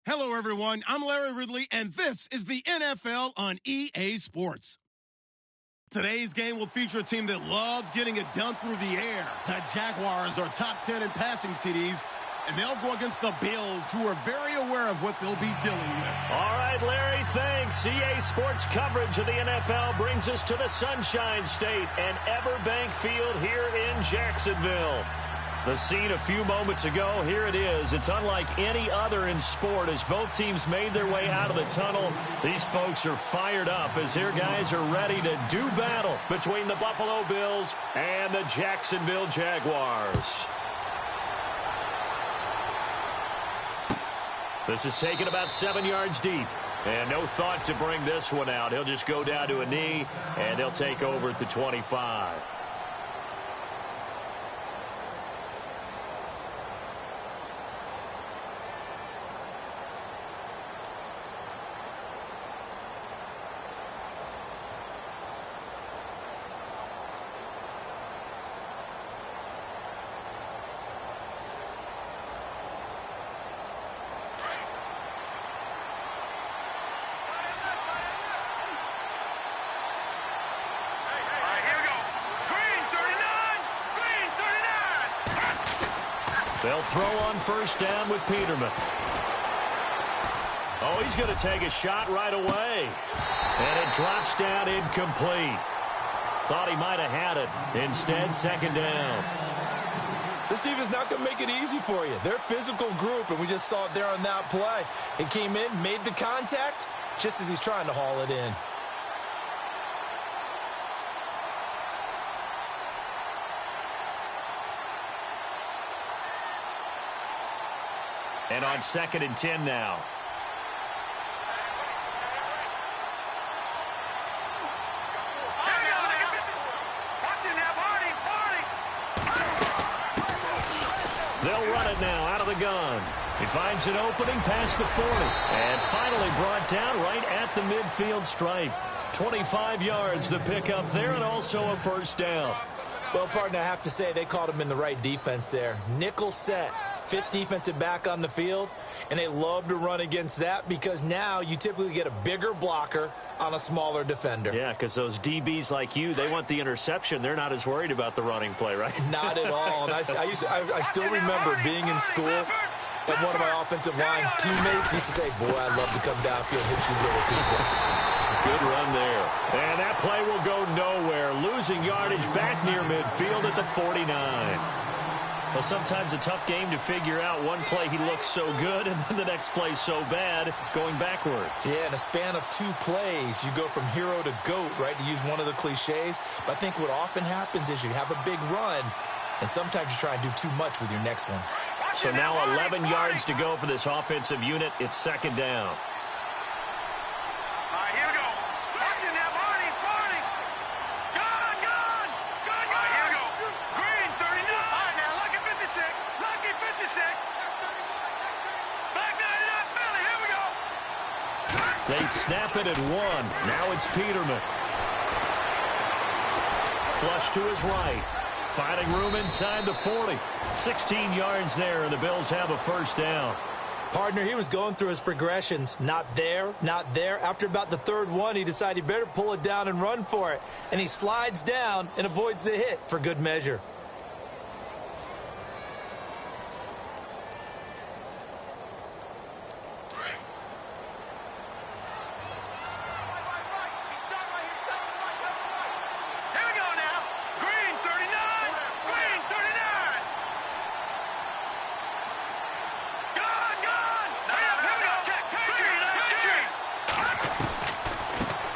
Hello, everyone. I'm Larry Ridley, and this is the NFL on EA Sports. Today's game will feature a team that loves getting it done through the air. The Jaguars are top 10 in passing TDs, and they'll go against the Bills, who are very aware of what they'll be dealing with. All right, Larry, thanks. EA Sports coverage of the NFL brings us to the Sunshine State and Everbank Field here in Jacksonville. The scene a few moments ago, here it is. It's unlike any other in sport as both teams made their way out of the tunnel. These folks are fired up as their guys are ready to do battle between the Buffalo Bills and the Jacksonville Jaguars. This is taken about 7 yards deep. And no thought to bring this one out. He'll just go down to a knee, and they'll take over at the 25. They'll throw on first down with Peterman. Oh, he's going to take a shot right away. And it drops down incomplete. Thought he might have had it. Instead, second down. This defense not going to make it easy for you. They're a physical group, and we just saw it there on that play. It came in, made the contact, just as he's trying to haul it in. And on 2nd and 10 now. They'll run it now out of the gun. He finds an opening past the 40. And finally brought down right at the midfield stripe. 25 yards the pickup there, and also a first down. Well, partner, I have to say they called him in the right defense there. Nickel set. 5th defensive back on the field, and they love to run against that because now you typically get a bigger blocker on a smaller defender. Yeah, because those DBs like you, they want the interception. They're not as worried about the running play, right? Not at all. And I still remember being in school, and one of my offensive line teammates used to say, boy, I'd love to come downfield and hit you little people. Good run there. And that play will go nowhere. Losing yardage back near midfield at the 49. Well, sometimes a tough game to figure out. One play he looks so good, and then the next play so bad, going backwards. Yeah, in a span of 2 plays, you go from hero to GOAT, right, to use one of the cliches. But I think what often happens is you have a big run, and sometimes you try and do too much with your next one. So now 11 yards to go for this offensive unit. It's 2nd down. They snap it at 1. Now it's Peterman. Flush to his right. Finding room inside the 40. 16 yards there, and the Bills have a first down. Partner, he was going through his progressions. Not there, not there. After about the 3rd one, he decided he better pull it down and run for it. And he slides down and avoids the hit for good measure.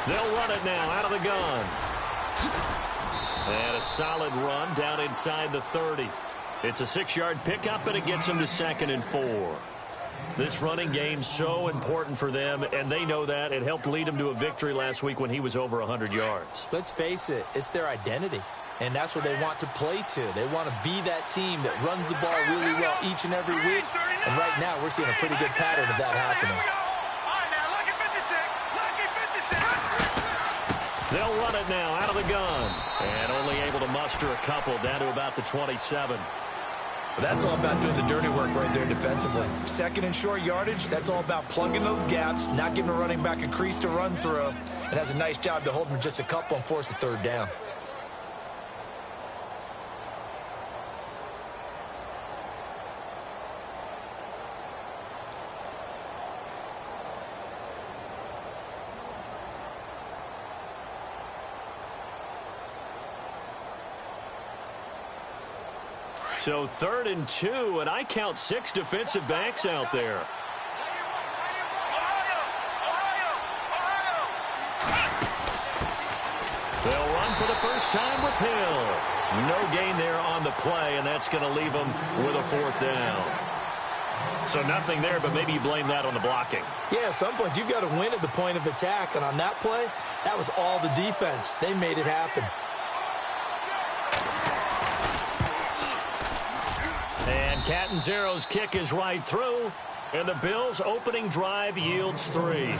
They'll run it now out of the gun. And a solid run down inside the 30. It's a 6-yard pickup, and it gets them to 2nd and 4. This running game's so important for them, and they know that. It helped lead them to a victory last week when he was over 100 yards. Let's face it, it's their identity. And that's what they want to play to. They want to be that team that runs the ball really well each and every week. And right now, we're seeing a pretty good pattern of that happening. They'll run it now out of the gun. And only able to muster a couple down to about the 27. That's all about doing the dirty work right there defensively. Second and short yardage, that's all about plugging those gaps, not giving a running back a crease to run through, and has a nice job to hold him just a couple and force a third down. So 3rd and 2, and I count 6 defensive backs out there. They'll run for the first time with Hill. No gain there on the play, and that's going to leave them with a 4th down. So nothing there, but maybe you blame that on the blocking. Yeah, at some point you've got to win at the point of attack, and on that play, that was all the defense. They made it happen. And Catanzaro's kick is right through, and the Bills' opening drive yields 3.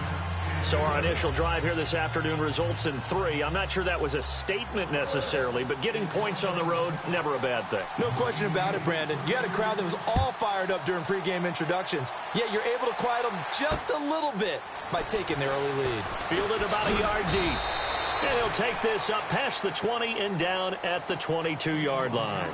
So our initial drive here this afternoon results in 3. I'm not sure that was a statement necessarily, but getting points on the road, never a bad thing. No question about it, Brandon. You had a crowd that was all fired up during pregame introductions, yet you're able to quiet them just a little bit by taking the early lead. Fielded about a yard deep. And he'll take this up past the 20 and down at the 22-yard line.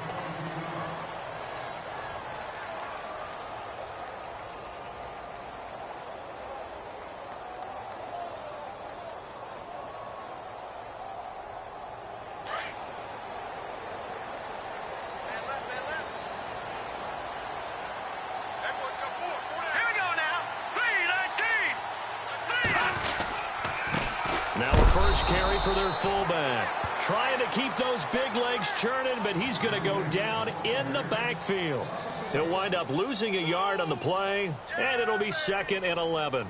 Carry for their fullback. Trying to keep those big legs churning, but he's going to go down in the backfield. He'll wind up losing a yard on the play, and it'll be 2nd and 11.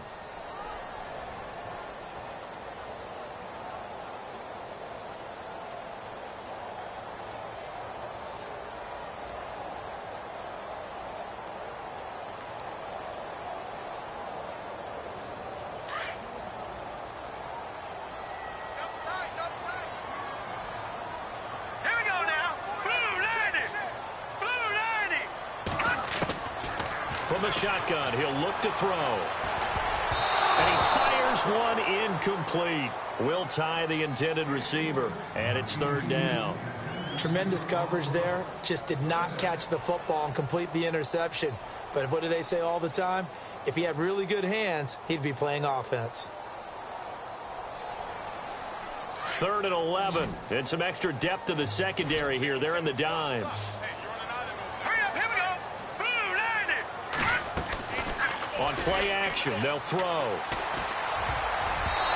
From the shotgun, he'll look to throw. And he fires one incomplete. Will tie the intended receiver, and it's 3rd down. Tremendous coverage there. Just did not catch the football and complete the interception. But what do they say all the time? If he had really good hands, he'd be playing offense. 3rd and 11. And some extra depth to the secondary here. They're in the dime. On play action, they'll throw.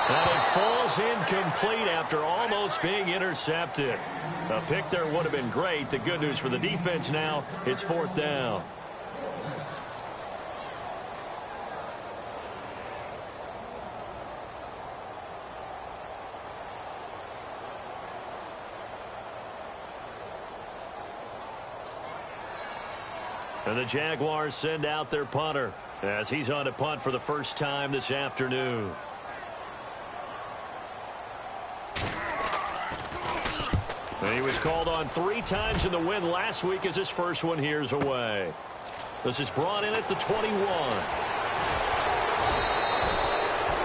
And it falls incomplete after almost being intercepted. A pick there would have been great. The good news for the defense now, it's 4th down. And the Jaguars send out their punter as he's on to punt for the first time this afternoon. And he was called on 3 times in the win last week as his first one here's away. This is brought in at the 21.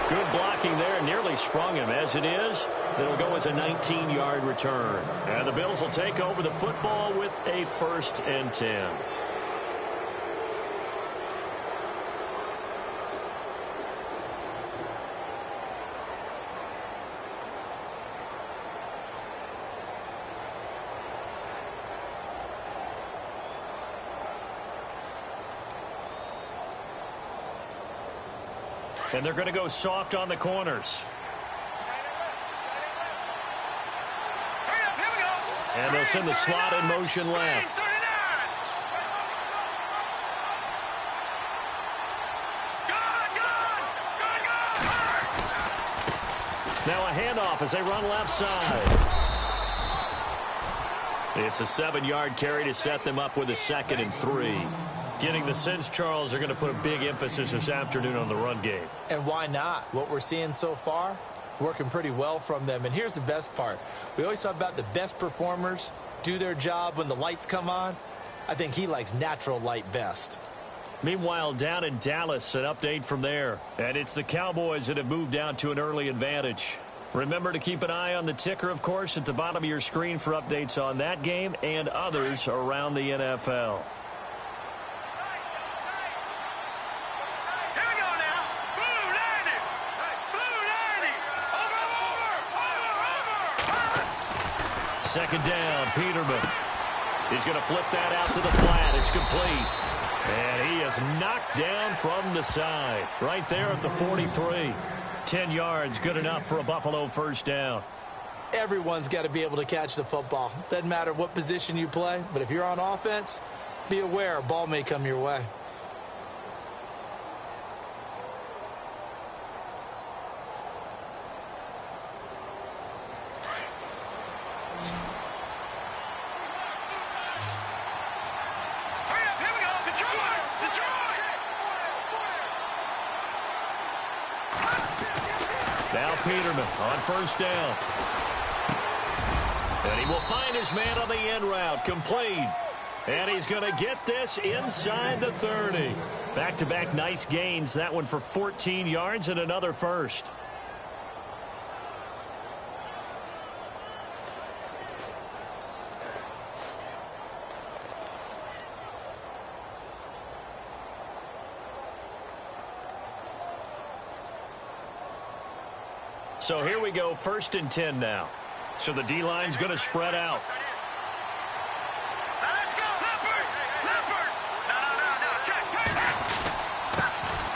Good blocking there, nearly sprung him. As it is, it'll go as a 19-yard return. And the Bills will take over the football with a 1st and 10. And they're going to go soft on the corners. And they'll send the slot in motion left. Now a handoff as they run left side. It's a 7-yard carry to set them up with a 2nd and 3. Getting the sense, Charles, are going to put a big emphasis this afternoon on the run game. And why not? What we're seeing so far is working pretty well from them. And here's the best part. We always talk about the best performers do their job when the lights come on. I think he likes natural light best. Meanwhile, down in Dallas, an update from there. And it's the Cowboys that have moved out to an early advantage. Remember to keep an eye on the ticker, of course, at the bottom of your screen for updates on that game and others around the NFL. Second down, Peterman. He's going to flip that out to the flat. It's complete. And he is knocked down from the side. Right there at the 43. 10 yards, good enough for a Buffalo first down. Everyone's got to be able to catch the football. Doesn't matter what position you play, but if you're on offense, be aware a ball may come your way. Now Peterman on first down. And he will find his man on the end route, complete. And he's going to get this inside the 30. Back-to-back nice gains, that one for 14 yards and another first. So here we go, 1st and 10 now. So the D-line's going to spread out.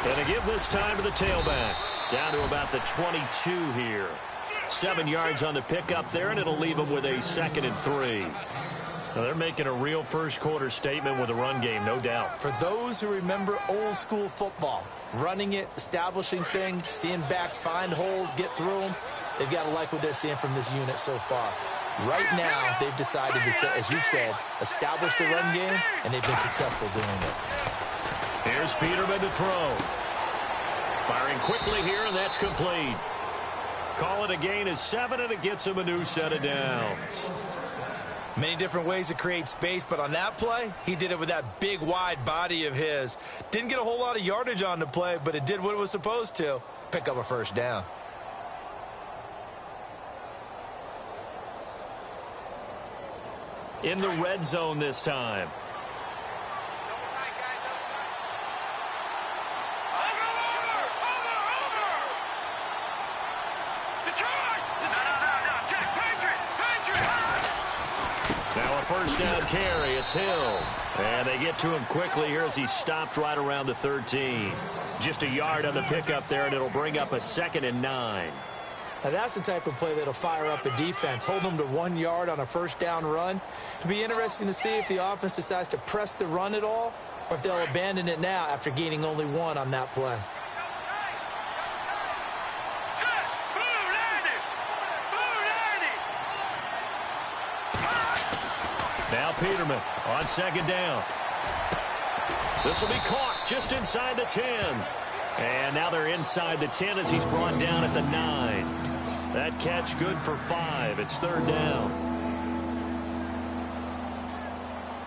And to give this time to the tailback. Down to about the 22 here. 7 yards on the pickup there, and it'll leave them with a 2nd and 3. Now they're making a real first-quarter statement with a run game, no doubt. For those who remember old-school football, running it, establishing things, seeing backs find holes, get through them, they've got to like what they're seeing from this unit so far. Right now, they've decided to, as you said, establish the run game, and they've been successful doing it. Here's Peterman to throw. Firing quickly here, and that's complete. Call it a gain of 7, and it gets him a new set of downs. Many different ways to create space, but on that play, he did it with that big, wide body of his. Didn't get a whole lot of yardage on the play, but it did what it was supposed to. Pick up a first down. In the red zone this time. First down carry, it's Hill. And they get to him quickly here as he stopped right around the 13. Just a yard on the pickup there, and it'll bring up a 2nd and 9. Now that's the type of play that'll fire up a defense. Hold them to 1 yard on a first down run. It'll be interesting to see if the offense decides to press the run at all, or if they'll abandon it now after gaining only 1 on that play. Now Peterman on 2nd down. This will be caught just inside the 10. And now they're inside the 10 as he's brought down at the 9. That catch good for 5. It's 3rd down.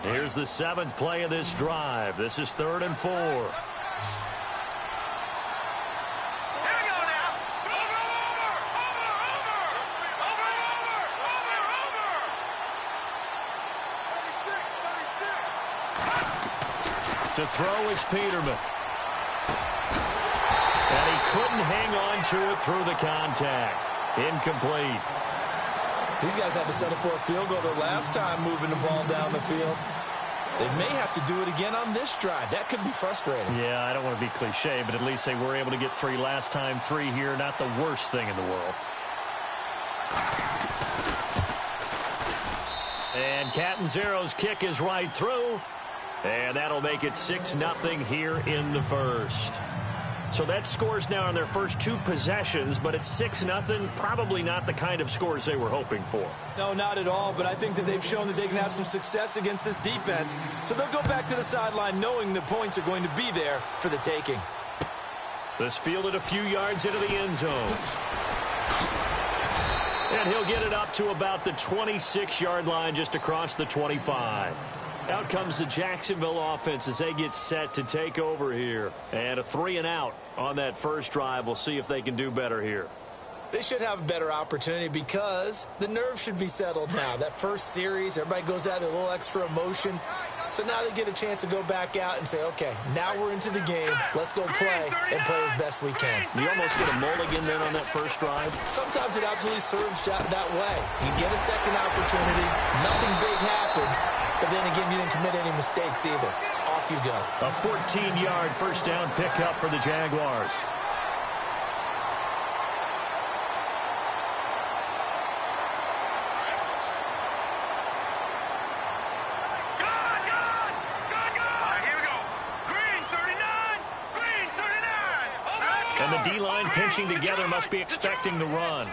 Here's the 7th play of this drive. This is 3rd and 4. To throw is Peterman. And he couldn't hang on to it through the contact. Incomplete. These guys had to settle for a field goal their last time moving the ball down the field. They may have to do it again on this drive. That could be frustrating. Yeah, I don't want to be cliche, but at least they were able to get 3 last time. 3 here, not the worst thing in the world. And Catanzaro's kick is right through. And that'll make it 6-0 here in the first. So that scores now on their first 2 possessions, but it's 6-0. Probably not the kind of scores they were hoping for. No, not at all, but I think that they've shown that they can have some success against this defense. So they'll go back to the sideline knowing the points are going to be there for the taking. This fielded a few yards into the end zone. And he'll get it up to about the 26-yard line just across the 25. Out comes the Jacksonville offense as they get set to take over here. And a 3-and-out on that first drive. We'll see if they can do better here. They should have a better opportunity because the nerves should be settled now. That first series, everybody goes out with a little extra emotion. So now they get a chance to go back out and say, okay, now we're into the game. Let's go play and play as best we can. You almost get a mulligan then on that first drive? Sometimes it absolutely serves that way. You get a second opportunity. Nothing big happened. But then again, you didn't commit any mistakes either. Off you go. A 14-yard first down pickup for the Jaguars. And the D-line pinching together must be expecting the run.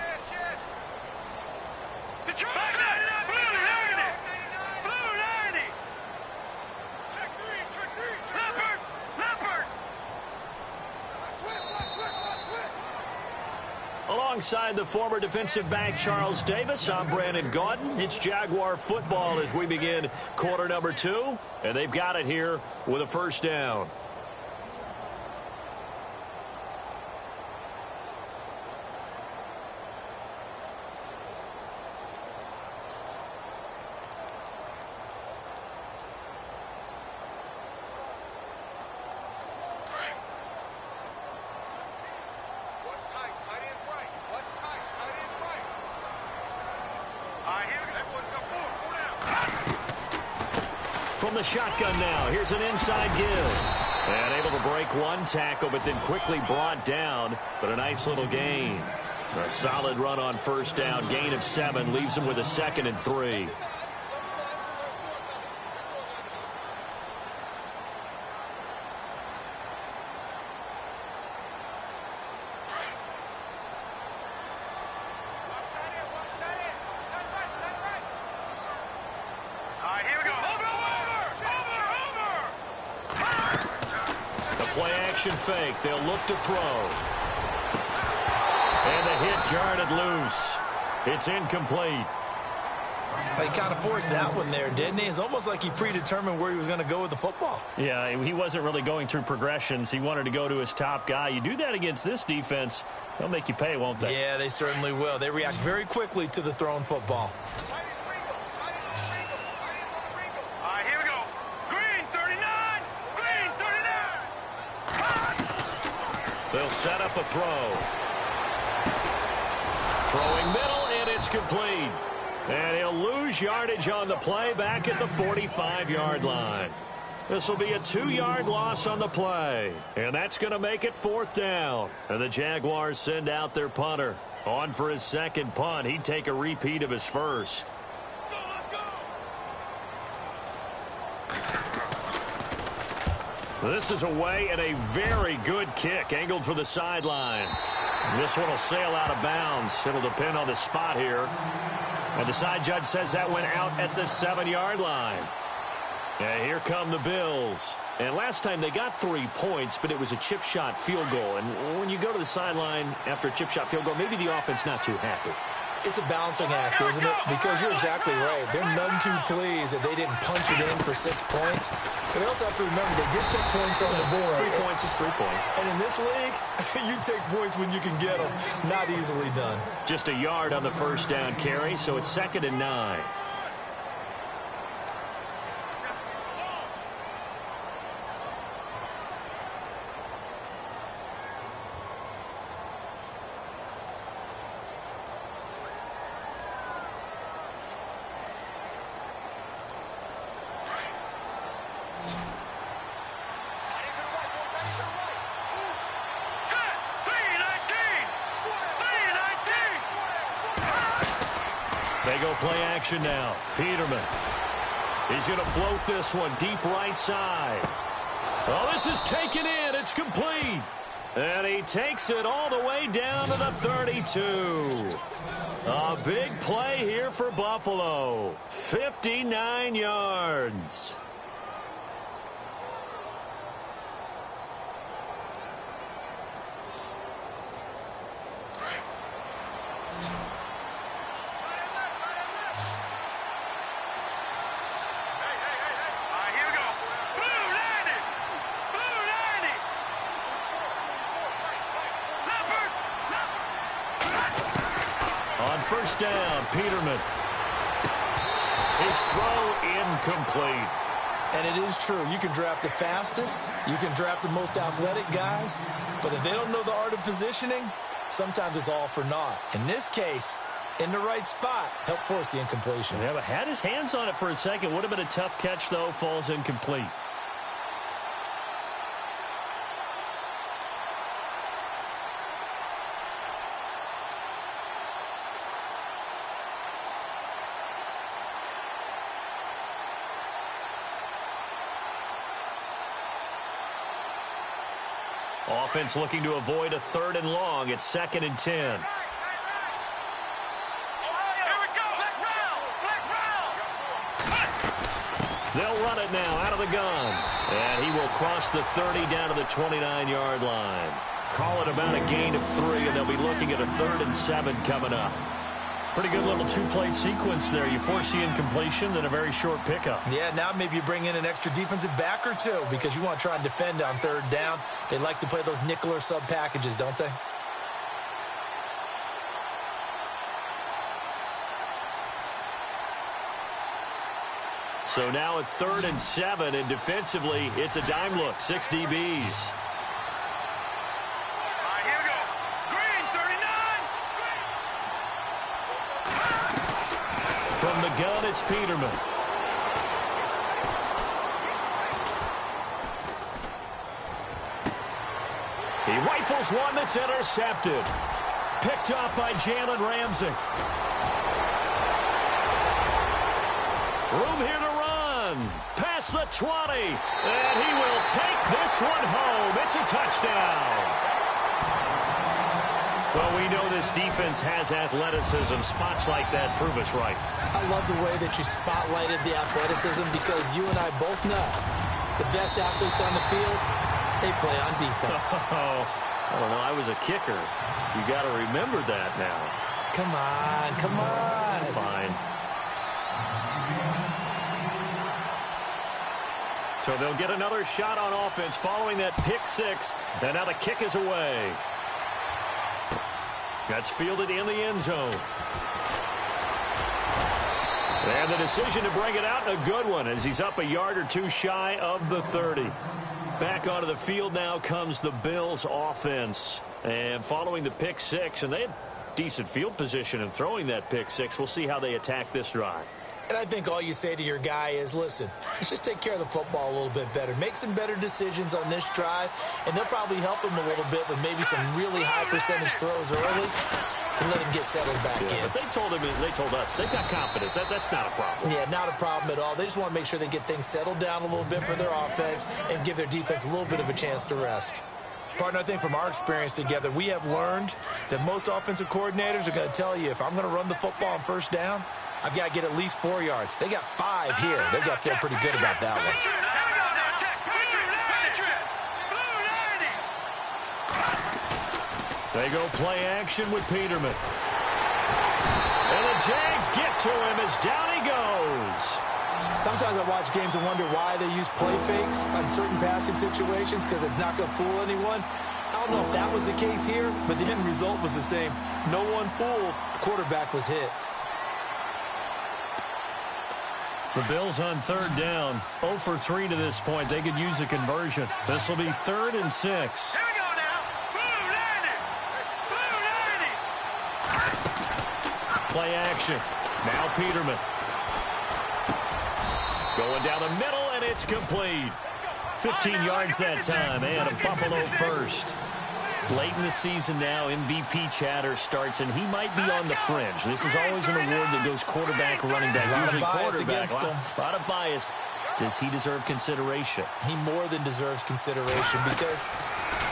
Alongside the former defensive back Charles Davis, I'm Brandon Gaudin. It's Jaguar football as we begin quarter number 2. And they've got it here with a first down. From the shotgun now, here's an inside give. And able to break one tackle, but then quickly brought down. But a nice little gain. A solid run on first down. Gain of 7 leaves him with a 2nd and 3. Fake. They'll look to throw. And the hit jarred loose. It's incomplete. He kind of forced that one there, didn't he? It's almost like he predetermined where he was going to go with the football. Yeah, he wasn't really going through progressions. He wanted to go to his top guy. You do that against this defense, they'll make you pay, won't they? Yeah, they certainly will. They react very quickly to the thrown football. They'll set up a throw. Throwing middle, and it's complete. And he'll lose yardage on the play back at the 45-yard line. This will be a 2-yard loss on the play. And that's going to make it 4th down. And the Jaguars send out their punter. On for his second punt. He'd take a repeat of his first. This is away and a very good kick angled for the sidelines. This one will sail out of bounds. It'll depend on the spot here. And the side judge says that went out at the 7-yard line. And here come the Bills. And last time they got 3 points, but it was a chip shot field goal. And when you go to the sideline after a chip shot field goal, maybe the offense not too happy. It's a balancing act, isn't it? Because you're exactly right. They're none too pleased that they didn't punch it in for 6 points. But they also have to remember they did put points on the board. 3 points is 3 points. And in this league, you take points when you can get them. Not easily done. Just a yard on the first down carry, so it's 2nd and 9. They go play action now. Peterman. He's going to float this one deep right side. Oh, this is taken in. It's complete. And he takes it all the way down to the 32. A big play here for Buffalo. 59 yards. first down. Peterman. His throw incomplete. And it is true. You can draft the fastest. You can draft the most athletic guys. But if they don't know the art of positioning, sometimes it's all for naught. In this case, in the right spot, helped force the incompletion. Yeah, but had his hands on it for a second. Would have been a tough catch, though. Falls incomplete. Offense looking to avoid a 3rd and long. It's 2nd and 10. They'll run it now out of the gun. And he will cross the 30 down to the 29-yard line. Call it about a gain of 3, and they'll be looking at a 3rd and 7 coming up. Pretty good little 2-play sequence there. You force the incompletion, then a very short pickup. Yeah, now maybe you bring in an extra defensive back or two because you want to try and defend on 3rd down. They like to play those nickel or sub packages, don't they? So now at 3rd and 7, and defensively, it's a dime look. 6 DBs. From the gun, it's Peterman. He rifles one that's intercepted. Picked up by Jalen Ramsey. Room here to run. Past the 20. And he will take this one home. It's a touchdown. Well, we know this defense has athleticism. Spots like that prove us right. I love the way that you spotlighted the athleticism because you and I both know the best athletes on the field, they play on defense. Oh, I don't know. I was a kicker. You got to remember that now. Come on, come on. Fine. So they'll get another shot on offense following that pick 6. And now the kick is away. That's fielded in the end zone. And the decision to bring it out, a good one, as he's up a yard or two shy of the 30. Back onto the field now comes the Bills offense. And following the pick 6, and they had decent field position in throwing that pick 6. We'll see how they attack this drive. And I think all you say to your guy is, listen, let's just take care of the football a little bit better. Make some better decisions on this drive, and they'll probably help him a little bit with maybe some really high percentage throws early to let him get settled back in. But they told us, they've got confidence. That's not a problem. Yeah, not a problem at all. They just want to make sure they get things settled down a little bit for their offense and give their defense a little bit of a chance to rest. Partner, I think from our experience together, we have learned that most offensive coordinators are going to tell you, if I'm going to run the football on 1st down, I've got to get at least 4 yards. They got 5 here. They've got to feel pretty good about that one. They go play action with Peterman. And the Jags get to him as down he goes. Sometimes I watch games and wonder why they use play fakes on certain passing situations because it's not going to fool anyone. I don't know if that was the case here, but the end result was the same. No one fooled. The quarterback was hit. The Bills on 3rd down, 0 for 3 to this point. They could use a conversion. This will be 3rd and 6. Here we go now. Play action. Now Peterman. Going down the middle, and it's complete. 15 yards that time, and a Buffalo first. Late in the season now, MVP chatter starts, and he might be on the fringe. This is always an award that goes quarterback, running back, usually quarterback. A lot of bias. Does he deserve consideration? He more than deserves consideration because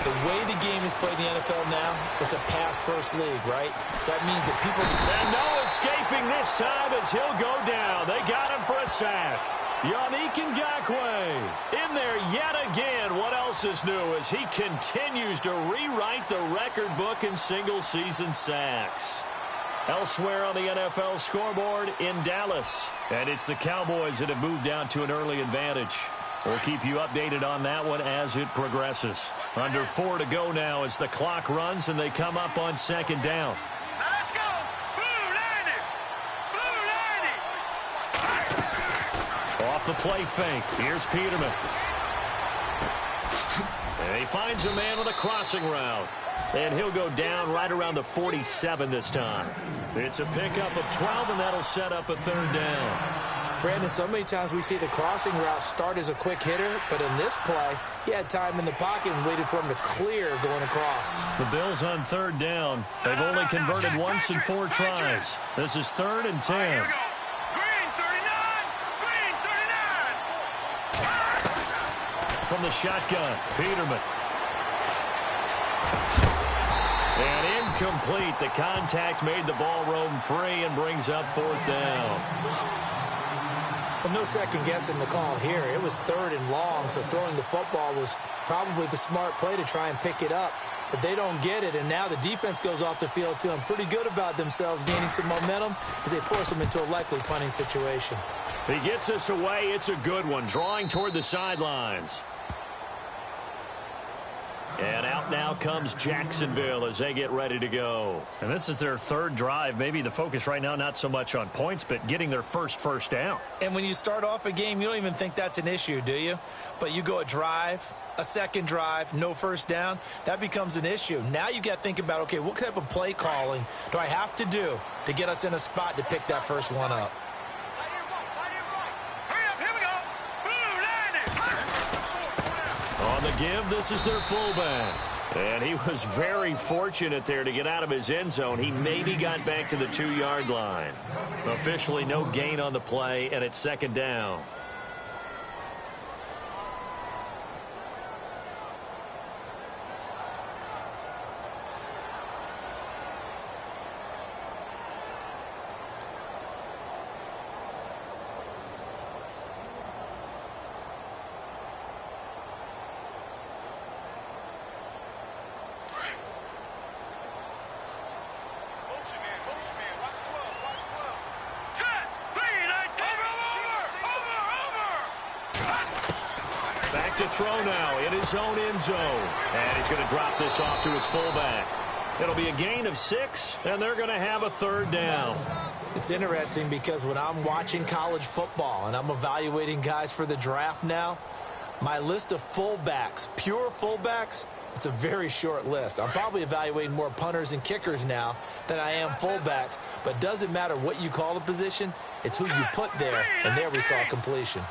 the way the game is played in the NFL now, it's a pass-first league, right? So that means that people... And no escaping this time as he'll go down. They got him for a sack. Yannick Ngakoue in there yet again. What else is new as he continues to rewrite the record book in single-season sacks. Elsewhere on the NFL scoreboard in Dallas. And it's the Cowboys that have moved down to an early advantage. We'll keep you updated on that one as it progresses. Under 4 to go now as the clock runs and they come up on 2nd down. Let's go. off the play fake. Here's Peterman. And he finds a man with a crossing route. And he'll go down right around the 47 this time. It's a pickup of 12, and that'll set up a third down. Brandon, so many times we see the crossing route start as a quick hitter, but in this play, he had time in the pocket and waited for him to clear going across. The Bills on third down. They've only converted once in 4 tries. This is 3rd and 10. From the shotgun, Peterman. And incomplete. The contact made the ball roam free and brings up 4th down. Well, no second guessing the call here. It was 3rd and long, so throwing the football was probably the smart play to try and pick it up. But they don't get it, and now the defense goes off the field feeling pretty good about themselves, gaining some momentum as they force them into a likely punting situation. He gets us away. It's a good one, drawing toward the sidelines. And out now comes Jacksonville as they get ready to go. And this is their 3rd drive. Maybe the focus right now not so much on points, but getting their first down. And when you start off a game, you don't even think that's an issue, do you? But you go a drive, a second drive, no first down, that becomes an issue. Now you got to think about, okay, what type of play calling do I have to do to get us in a spot to pick that first one up? On the give, this is their fullback. And he was very fortunate there to get out of his end zone. He maybe got back to the 2-yard line. Officially no gain on the play, and it's 2nd down. Back to throw now in his own end zone. And he's going to drop this off to his fullback. It'll be a gain of 6, and they're going to have a 3rd down. It's interesting because when I'm watching college football and I'm evaluating guys for the draft now, my list of fullbacks, pure fullbacks, it's a very short list. I'm probably evaluating more punters and kickers now than I am fullbacks, but it doesn't matter what you call the position, it's who you put there, and there we saw completion.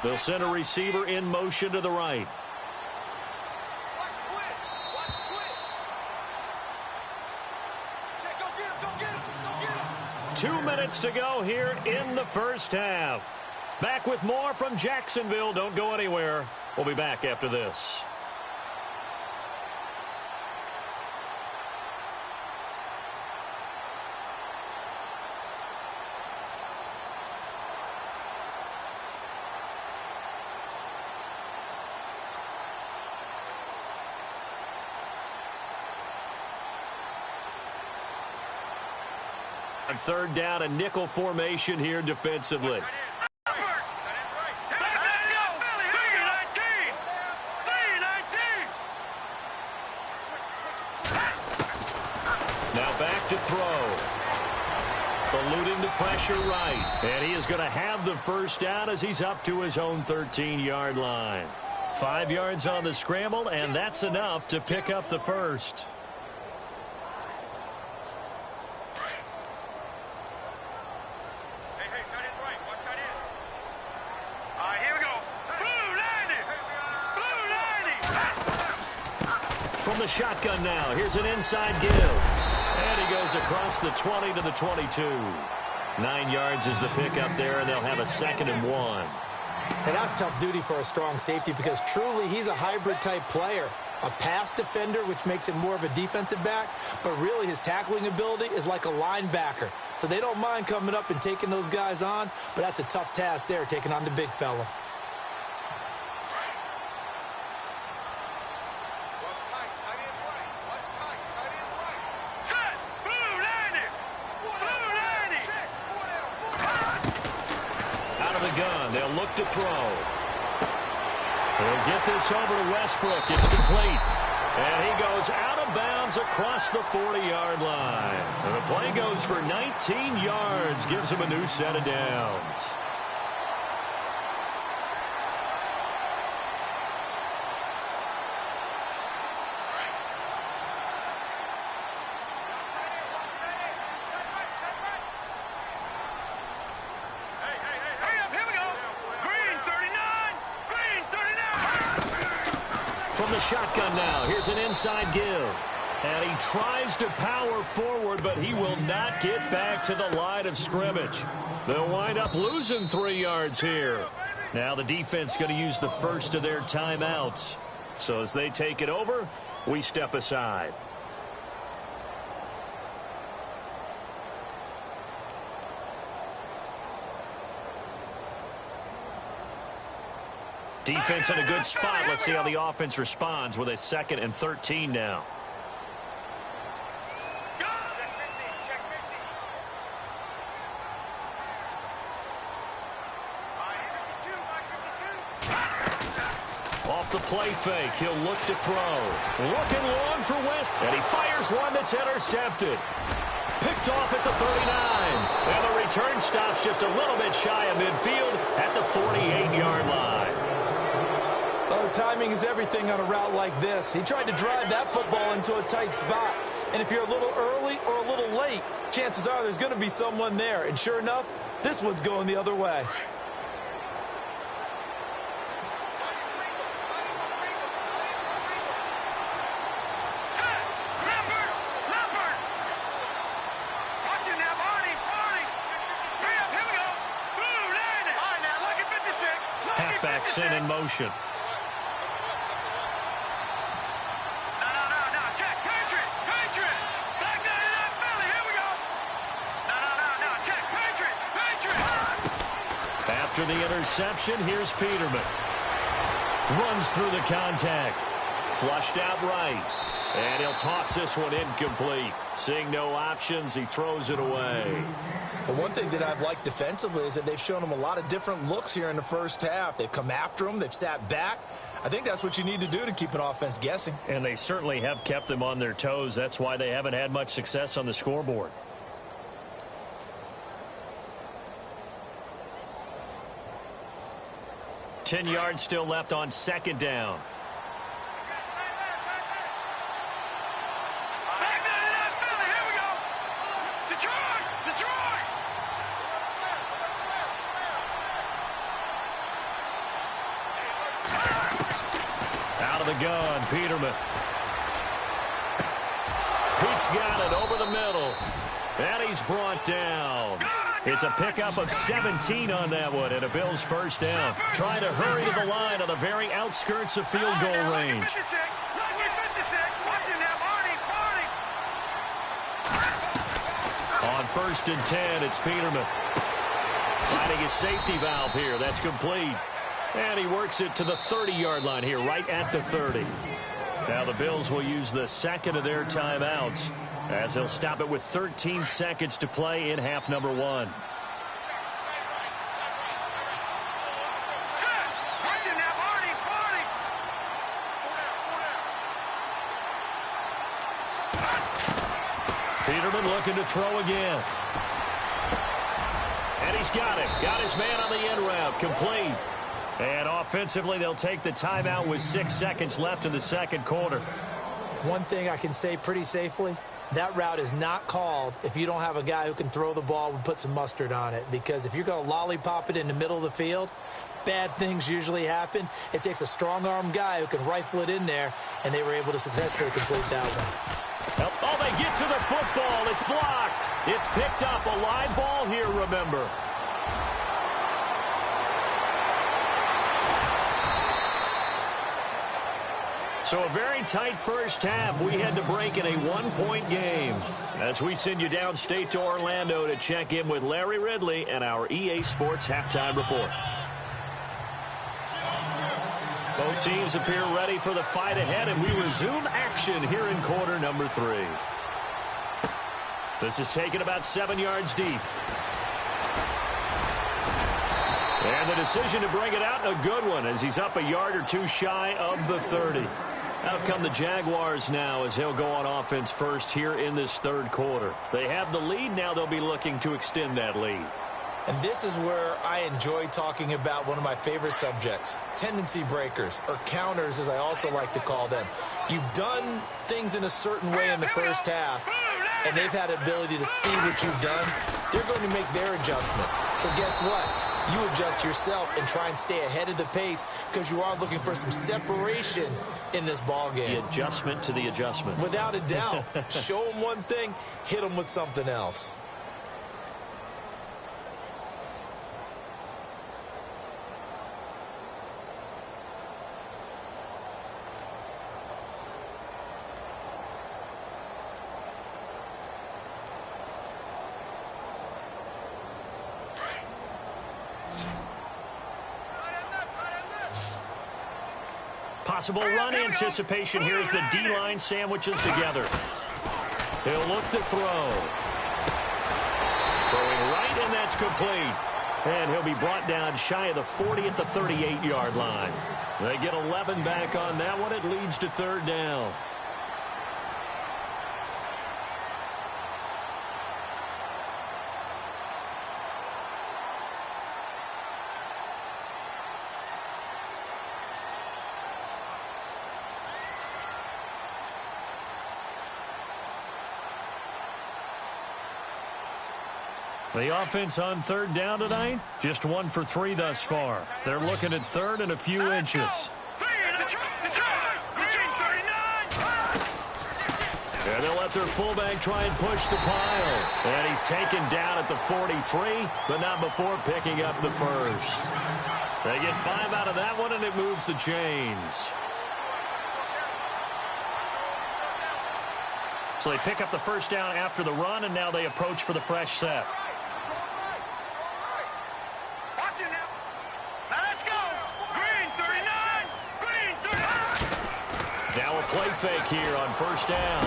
They'll send a receiver in motion to the right. Two minutes to go here in the first half. Back with more from Jacksonville. Don't go anywhere. We'll be back after this. On 3rd down, a nickel formation here defensively. Now back to throw. Eluding the pressure right. And he is going to have the first down as he's up to his own 13-yard line. 5 yards on the scramble, and that's enough to pick up the first. From the shotgun now, here's an inside give. And he goes across the 20 to the 22. 9 yards is the pickup there, and they'll have a 2nd and 1. And that's tough duty for a strong safety because truly he's a hybrid-type player. A pass defender, which makes him more of a defensive back, but really his tackling ability is like a linebacker. So they don't mind coming up and taking those guys on, but that's a tough task there, taking on the big fella. They'll look to throw. They'll get this over to Westbrook. It's complete. And he goes out of bounds across the 40-yard line. And the play goes for 19 yards, gives him a new set of downs. Shotgun now. Here's an inside give. And he tries to power forward, but he will not get back to the line of scrimmage. They'll wind up losing 3 yards here. Now the defense going to use the first of their timeouts. So as they take it over, we step aside. Defense in a good spot. Let's see how the offense responds with a 2nd and 13 now. Off the play fake, he'll look to throw. Looking long for West, and he fires one that's intercepted. Picked off at the 39. And the return stops just a little bit shy of midfield at the 48-yard line. Oh, timing is everything on a route like this. He tried to drive that football into a tight spot. And if you're a little early or a little late, chances are there's going to be someone there. And sure enough, this one's going the other way. Halfback sent in motion. After the interception, here's Peterman. Runs through the contact. Flushed out right. And he'll toss this one incomplete. Seeing no options, he throws it away. But one thing that I've liked defensively is that they've shown him a lot of different looks here in the first half. They've come after him. They've sat back. I think that's what you need to do to keep an offense guessing. And they certainly have kept them on their toes. That's why they haven't had much success on the scoreboard. Ten yards still left on 2nd down. Out of the gun, Peterman. Pete's got it over the middle. And he's brought down. It's a pickup of 17 on that one, and a Bills first down. Trying to hurry to the line on the very outskirts of field goal range. On 1st and 10, it's Peterman. Finding his safety valve here. That's complete. And he works it to the 30-yard line here, right at the 30. Now the Bills will use the 2nd of their timeouts, as they'll stop it with 13 seconds to play in half number 1. Peterman looking to throw again. And he's got it. Got his man on the end route. Complete. And offensively, they'll take the timeout with 6 seconds left in the 2nd quarter. One thing I can say pretty safely, that route is not called if you don't have a guy who can throw the ball and put some mustard on it. Because if you're going to lollipop it in the middle of the field, bad things usually happen. It takes a strong-arm guy who can rifle it in there, and they were able to successfully complete that one. Oh, they get to the football. It's blocked. It's picked up. A live ball here, remember. So a very tight first half. We had to break in a 1-point game as we send you downstate to Orlando to check in with Larry Ridley and our EA Sports Halftime Report. Both teams appear ready for the fight ahead, and we resume action here in quarter number 3. This is taken about 7 yards deep. And the decision to bring it out, a good one, as he's up a yard or two shy of the 30. Out come the Jaguars now as he'll go on offense first here in this third quarter. They have the lead. Now they'll be looking to extend that lead. And this is where I enjoy talking about one of my favorite subjects, tendency breakers, or counters as I also like to call them. You've done things in a certain way in the first half, and they've had the ability to see what you've done. They're going to make their adjustments. So guess what? You adjust yourself and try and stay ahead of the pace because you are looking for some separation in this ball game. The adjustment to the adjustment. Without a doubt. Show them one thing, hit them with something else. Possible run anticipation here as the D-line sandwiches together. He'll look to throw. Throwing right, and that's complete. And he'll be brought down shy of the 40 at the 38-yard line. They get 11 back on that one. It leads to third down. The offense on third down tonight, just 1 for 3 thus far. They're looking at third and a few inches. And they'll let their fullback try and push the pile. And he's taken down at the 43, but not before picking up the first. They get 5 out of that one, and it moves the chains. So they pick up the first down after the run, and now they approach for the fresh set. Now a play fake here on first down.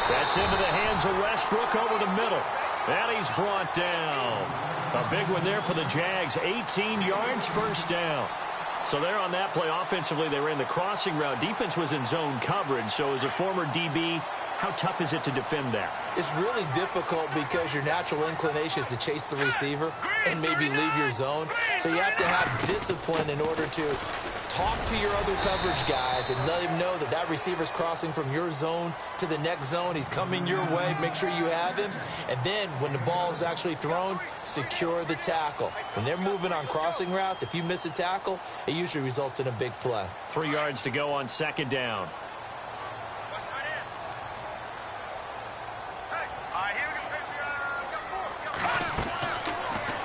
That's into the hands of Westbrook over the middle. And he's brought down. A big one there for the Jags. 18 yards, first down. So there on that play, offensively, they ran the crossing route. Defense was in zone coverage. So as a former DB, how tough is it to defend that? It's really difficult because your natural inclination is to chase the receiver and maybe leave your zone. So you have to have discipline in order to talk to your other coverage guys and let him know that that receiver's crossing from your zone to the next zone. He's coming your way. Make sure you have him. And then when the ball is actually thrown, secure the tackle. When they're moving on crossing routes, if you miss a tackle, it usually results in a big play. 3 yards to go on second down.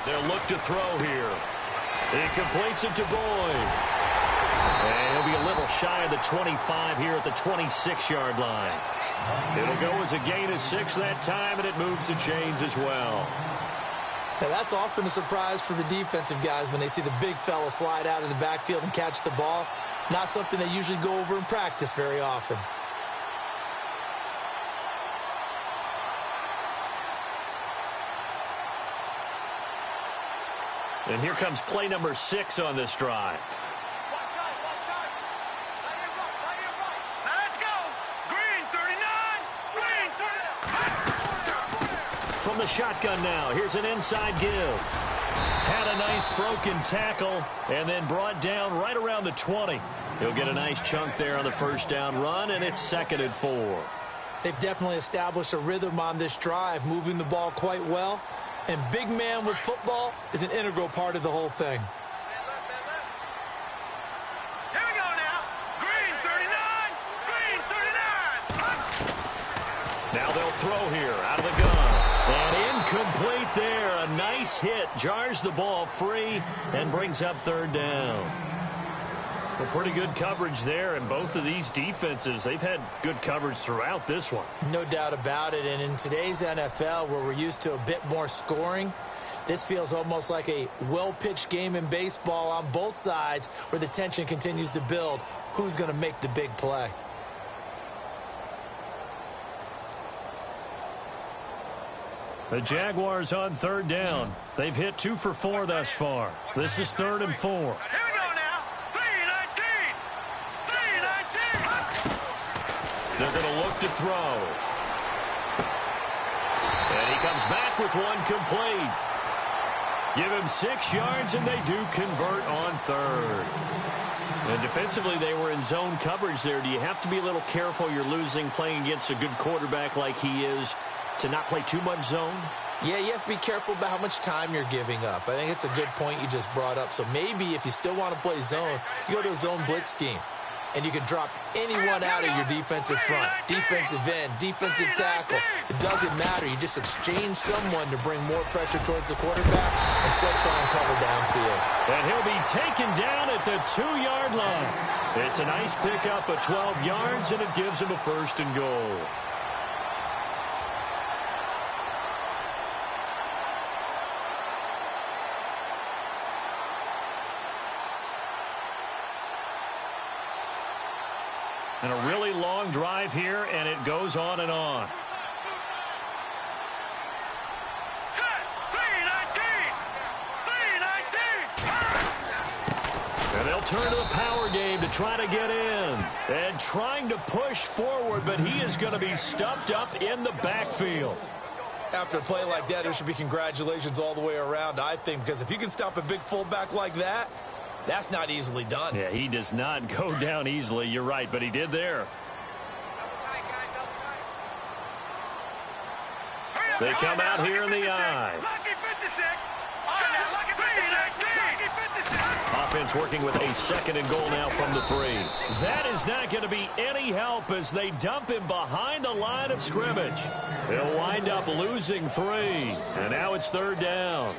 They'll look to throw here. He completes it to Boyd. And he'll be a little shy of the 25 here at the 26-yard line. It'll go as a gain of 6 that time, and it moves the chains as well. Now, that's often a surprise for the defensive guys when they see the big fella slide out of the backfield and catch the ball. Not something they usually go over in practice very often. And here comes play number 6 on this drive. Let's go. Green 39. Green 39. From the shotgun now, here's an inside give. Had a nice broken tackle and then brought down right around the 20. He'll get a nice chunk there on the first down run, and it's 2nd and 4. They've definitely established a rhythm on this drive, moving the ball quite well. And big man with football is an integral part of the whole thing. Here we go now. Green 39. Green 39. Now they'll throw here out of the gun. And incomplete there. A nice hit. Jars the ball free and brings up third down. Well, pretty good coverage there, and both of these defenses, they've had good coverage throughout this one. No doubt about it, and in today's NFL, where we're used to a bit more scoring, this feels almost like a well-pitched game in baseball on both sides where the tension continues to build. Who's going to make the big play? The Jaguars on third down. They've hit 2 for 4 thus far. This is 3rd and 4. Here we go now. 319. 319. They're going to look to throw. And he comes back with one complete. Give him 6 yards, and they do convert on third. And defensively, they were in zone coverage there. Do you have to be a little careful you're losing playing against a good quarterback like he is to not play too much zone? Yeah, you have to be careful about how much time you're giving up. I think it's a good point you just brought up. So maybe if you still want to play zone, you go to a zone blitz scheme. And you can drop anyone out of your defensive front, defensive end, defensive tackle. It doesn't matter. You just exchange someone to bring more pressure towards the quarterback and still try and cover downfield. And he'll be taken down at the 2-yard line. It's a nice pickup of 12 yards, and it gives him a 1st and goal. And a really long drive here, and it goes on and on. And they'll turn to the power game to try to get in. And trying to push forward, but he is going to be stuffed up in the backfield. After a play like that, there should be congratulations all the way around, I think, because if you can stop a big fullback like that, that's not easily done. Yeah, he does not go down easily. You're right, but he did there. They come out here in the I. Offense working with a 2nd and goal now from the 3. That is not going to be any help as they dump him behind the line of scrimmage. He'll wind up losing 3, and now it's 3rd down.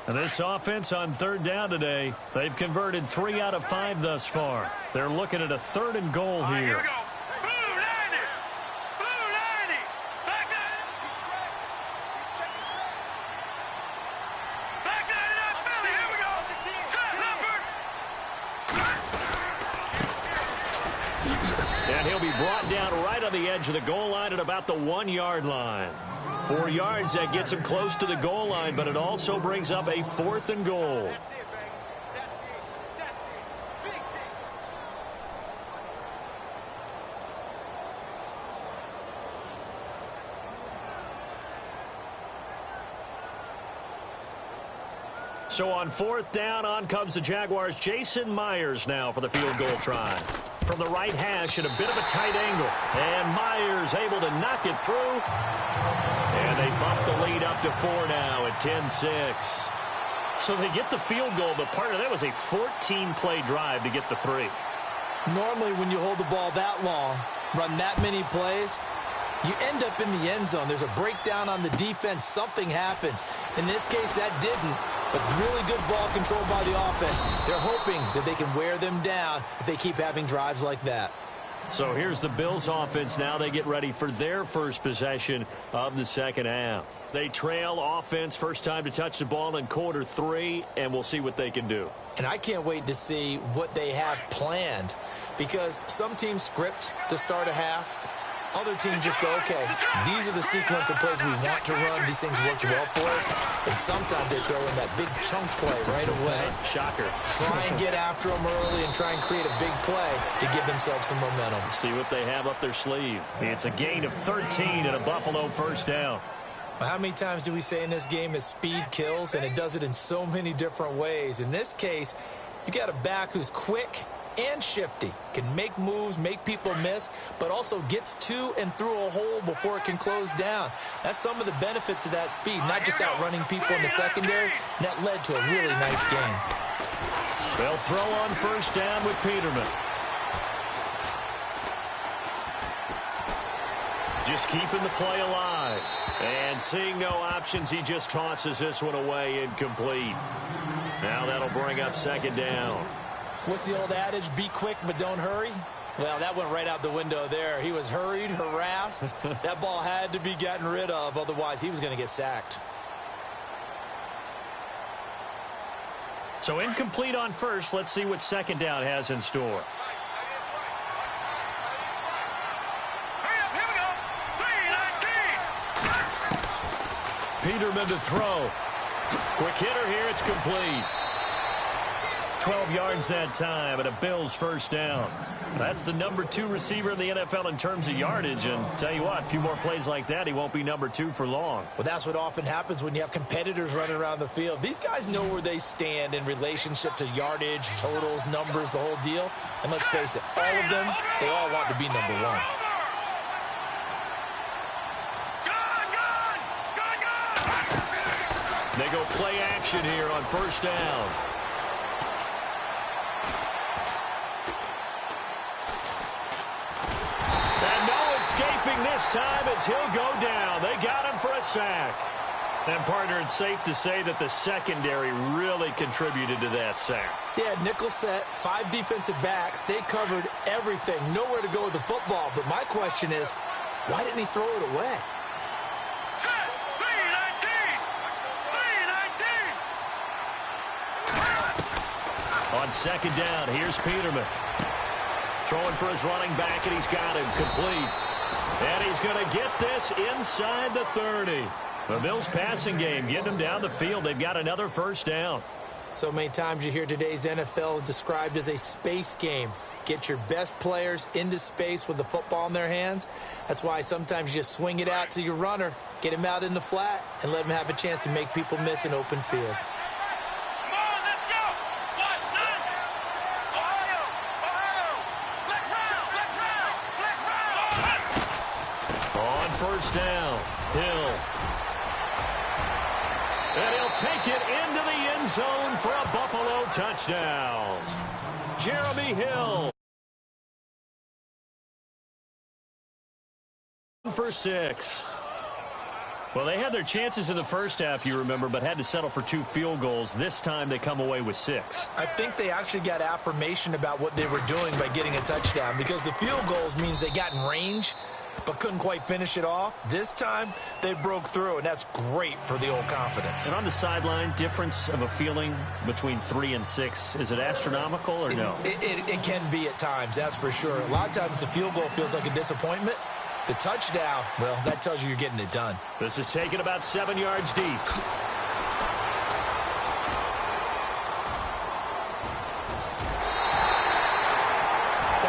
And this offense on 3rd down today, they've converted 3 out of 5 thus far. They're looking at a 3rd and goal here. Here we go. Blue 90. Blue 90. Back 99 Philly. Here we go. Set number. And he'll be brought down right on the edge of the goal line at about the 1-yard line. 4 yards, that gets him close to the goal line, but it also brings up a 4th and goal. So on 4th down, on comes the Jaguars. Jason Myers now for the field goal try. From the right hash at a bit of a tight angle. And Myers able to knock it through. And they bump the lead up to 4 now at 10-6. So they get the field goal, but part of that was a 14-play drive to get the 3. Normally when you hold the ball that long, run that many plays, you end up in the end zone. There's a breakdown on the defense. Something happens. In this case, that didn't. But really good ball control by the offense. They're hoping that they can wear them down if they keep having drives like that. So here's the Bills offense now. They get ready for their first possession of the 2nd half. They trail offense, first time to touch the ball in quarter 3, and we'll see what they can do. And I can't wait to see what they have planned, because some teams script to start a half. Other teams just go, okay, these are the sequence of plays we want to run. These things worked well for us. And sometimes they throw in that big chunk play right away. Shocker. Try and get after them early and try and create a big play to give themselves some momentum. See what they have up their sleeve. It's a gain of 13 and a Buffalo 1st down. Well, how many times do we say in this game that speed kills? And it does it in so many different ways. In this case, you got a back who's quick and shifty, can make moves, make people miss, but also gets to and through a hole before it can close down. That's some of the benefits of that speed, not just outrunning people in the secondary. And that led to a really nice game. They'll throw on 1st down with Peterman. Just keeping the play alive. And seeing no options, he just tosses this one away incomplete. Now that'll bring up 2nd down. What's the old adage? Be quick, but don't hurry. Well, that went right out the window there. He was hurried, harassed. That ball had to be gotten rid of. Otherwise, he was going to get sacked. So incomplete on 1st. Let's see what 2nd down has in store. Peterman to throw. Quick hitter here. It's complete. 12 yards that time, and a Bills first down. That's the number 2 receiver in the NFL in terms of yardage. And tell you what, a few more plays like that, he won't be number 2 for long. Well, that's what often happens when you have competitors running around the field. These guys know where they stand in relationship to yardage, totals, numbers, the whole deal. And let's face it, all of them, they all want to be number 1. They go play action here on first down. And no escaping this time as he'll go down. They got him for a sack. And, partner, it's safe to say that the secondary really contributed to that sack. Yeah, nickel set, 5 defensive backs. They covered everything. Nowhere to go with the football. But my question is, why didn't he throw it away? On second down, here's Peterman. Throwing for his running back, and he's got him complete. And he's going to get this inside the 30. The Bills passing game getting them down the field. They've got another first down. So many times you hear today's NFL described as a space game. Get your best players into space with the football in their hands. That's why sometimes you just swing it out to your runner, get him out in the flat, and let him have a chance to make people miss an open field. First down, Hill. And he'll take it into the end zone for a Buffalo touchdown. Jeremy Hill. For 6. Well, they had their chances in the first half, you remember, but had to settle for 2 field goals. This time they come away with 6. I think they actually got affirmation about what they were doing by getting a touchdown, because the field goals means they got in range but couldn't quite finish it off. This time, they broke through, and that's great for the old confidence. And on the sideline, difference of a feeling between 3 and 6, is it astronomical or no? It can be at times, that's for sure. A lot of times the field goal feels like a disappointment. The touchdown, well, that tells you you're getting it done. This is taken about 7 yards deep.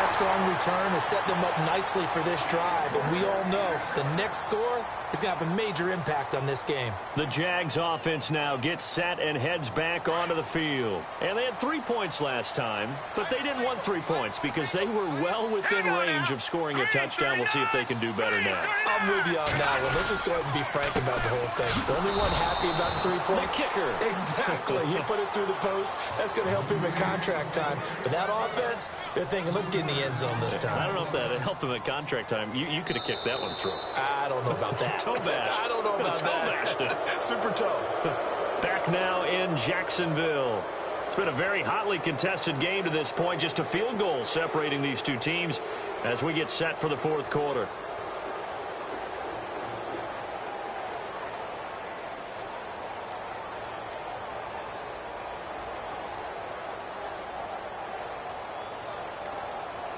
Strong return has set them up nicely for this drive, and we all know the next score is going to have a major impact on this game. The Jags offense now gets set and heads back onto the field. And they had 3 points last time, but they didn't want 3 points because they were well within range of scoring a touchdown. We'll see if they can do better now. I'm with you on that one. Let's just go ahead and be frank about the whole thing. The only one happy about the 3-point. The kicker. Exactly. He put it through the post. That's going to help him in contract time. But that offense, they're thinking, let's get in the end zone this time. I don't know if that helped him at contract time. You could have kicked that one through. I don't know about that. Toe bash. I don't know about that. Super toe. Back now in Jacksonville. It's been a very hotly contested game to this point. Just a field goal separating these two teams as we get set for the fourth quarter.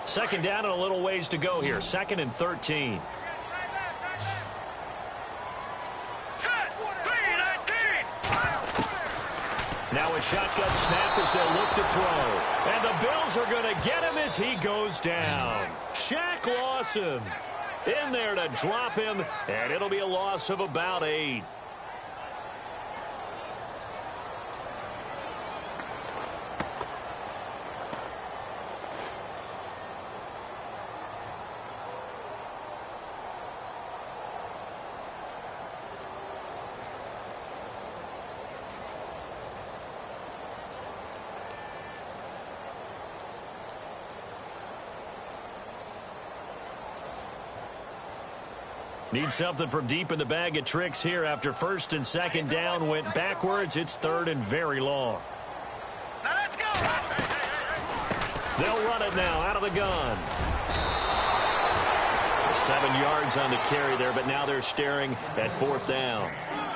Second down and a little ways to go here. 2nd and 13. Now a shotgun snap as they look to throw. And the Bills are going to get him as he goes down. Shaq Lawson in there to drop him, and it'll be a loss of about 8. Need something from deep in the bag of tricks here after 1st and 2nd down went backwards. It's 3rd and very long. Now let's go. They'll run it now out of the gun. 7 yards on the carry there, but now they're staring at 4th down.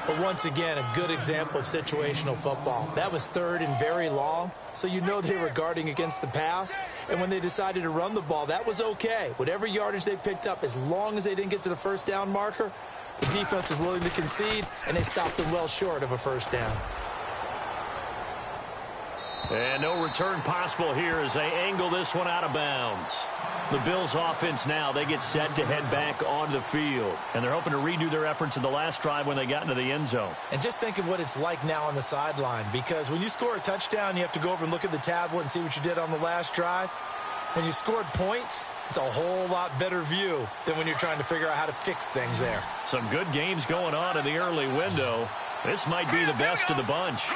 But once again, a good example of situational football. That was 3rd and very long, so you know they were guarding against the pass. And when they decided to run the ball, that was okay. Whatever yardage they picked up, as long as they didn't get to the 1st down marker, The defense was willing to concede, and they stopped them well short of a first down. And no return possible here as they angle this one out of bounds. The Bills offense now, they get set to head back onto the field. And they're hoping to redo their efforts in the last drive when they got into the end zone. And just think of what it's like now on the sideline, because when you score a touchdown, you have to go over and look at the tablet and see what you did on the last drive. When you scored points, it's a whole lot better view than when you're trying to figure out how to fix things there. Some good games going on in the early window. This might be the best of the bunch.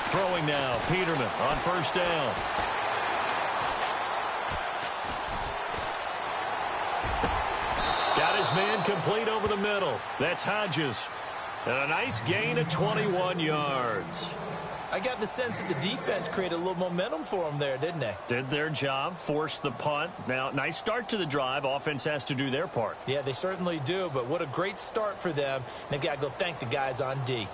Throwing now, Peterman on first down. Got his man complete over the middle. That's Hodges. And a nice gain of 21 yards. I got the sense that the defense created a little momentum for them there, didn't they? Did their job, forced the punt. Now, nice start to the drive. Offense has to do their part. Yeah, they certainly do, but what a great start for them. And they've got to go thank the guys on D.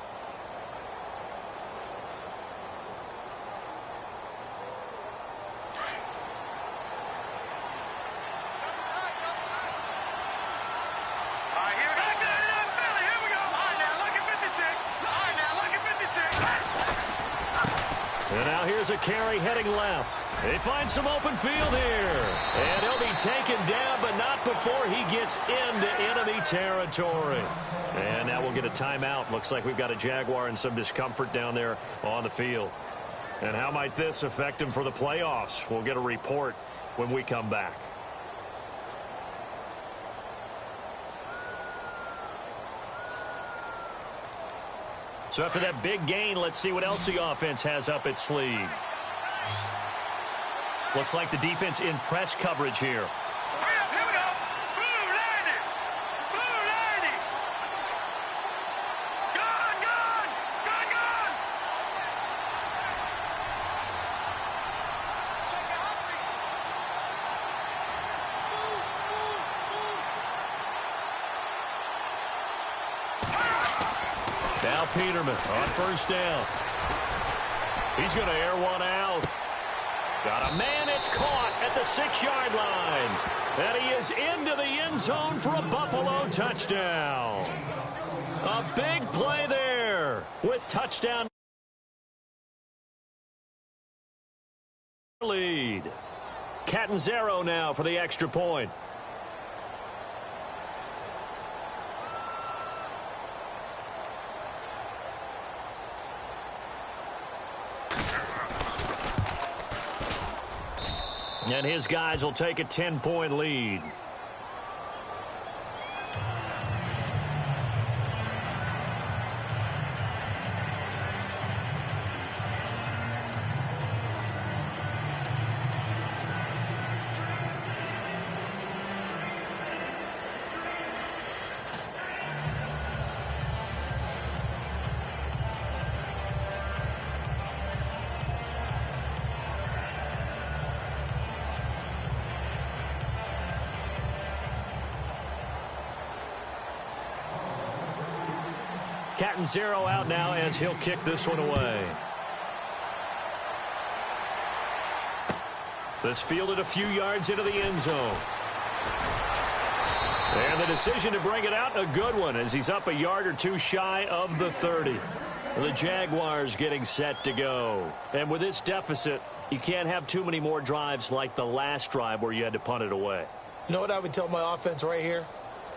And now here's a carry heading left. They find some open field here. And he'll be taken down, but not before he gets into enemy territory. And now we'll get a timeout. Looks like we've got a Jaguar in some discomfort down there on the field. And how might this affect him for the playoffs? We'll get a report when we come back. So after that big gain, let's see what else the offense has up its sleeve. Looks like the defense in press coverage here. Here we go. Blue landing. Blue landing. Gone, gone. Gone, gone. Check it out. Now Peterman on first down. He's going to air one out. Got a man, it's caught at the 6-yard line. And he is into the end zone for a Buffalo touchdown. A big play there with touchdown lead. Catanzaro now for the extra point. And his guys will take a 10-point lead. Catanzaro out now as he'll kick this one away. This fielded a few yards into the end zone. And the decision to bring it out, a good one, as he's up a yard or two shy of the 30. The Jaguars getting set to go. And with this deficit, you can't have too many more drives like the last drive where you had to punt it away. You know what I would tell my offense right here?